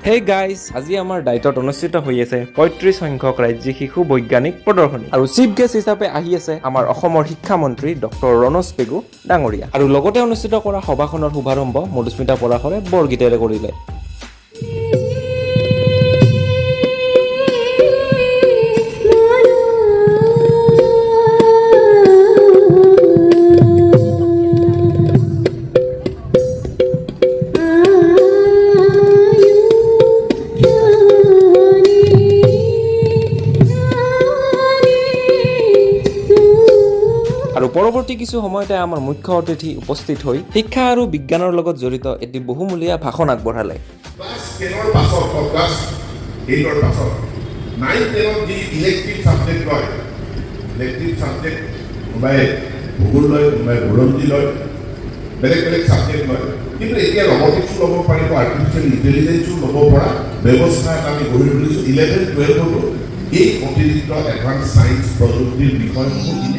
Hey guys, আজি আমাৰ দায়িত্বত অনুষ্ঠিত হৈ আছে ৩৫ সংখ্যক ৰাজ্যিক শিশু বৈজ্ঞানিক প্ৰদৰ্শনী আৰু চিফ গেষ্ট হিচাপে আহি আছে আমাৰ অসমৰ শিক্ষামন্ত্ৰী ডক্টৰ ৰণোজ পেগু ডাঙৰীয়া আৰু লগতে অনুষ্ঠিত কৰা সভাখনৰ শুভাৰম্ভ মধুস্মিতা পৰাশৰে বৰগীতেৰে কৰিলে। আৰু পৰৱৰ্তী কিছু সময়তে আমাৰ মুখ্য অতিথি উপস্থিত হৈ শিক্ষা আৰু বিজ্ঞানৰ লগত জড়িত এটি বহুমূলীয়া ভাষণ আগবঢ়ালে। ক্লাছ 10ৰ পাছত ক্লাছ 8ৰ পাছত 9-10ত যি ইলেক্টিভ ছাবজেক্ট লয়, ইলেক্টিভ ছাবজেক্ট কোনোবাই ভূগোল লয়, কোনোবাই বুৰঞ্জী লয়, বেলেগ বেলেগ ছাবজেক্ট লয়। কিন্তু এতিয়া ৰবটিক্সো ল'ব পাৰিব, আৰ্টিফিচিয়েল ইণ্টেলিজেন্সো ল'ব পৰা ব্যৱস্থা এটা আমি গঢ়ি তুলিছোঁ। 11-12তো এই অতিৰিক্ত এডভান্স ছায়েন্স প্ৰযুক্তিৰ বিষয়সমূহ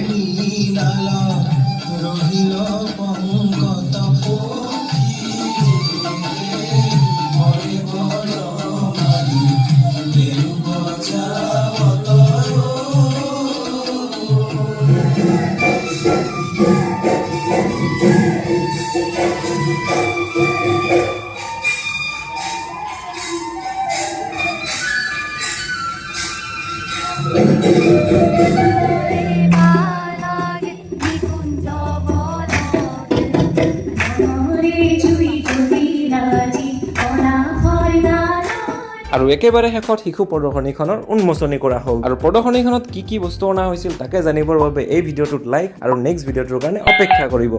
আৰু একেবাৰে শেষত শিশু প্ৰদৰ্শনীখনৰ উন্মোচনী কৰা হ'ল আৰু প্ৰদৰ্শনীখনত কি কি বস্তু অনা হৈছিল তাকে জানিবৰ বাবে এই ভিডিঅ'টোত লাইক আৰু নেক্সট ভিডিঅ'টোৰ কাৰণে অপেক্ষা কৰিব।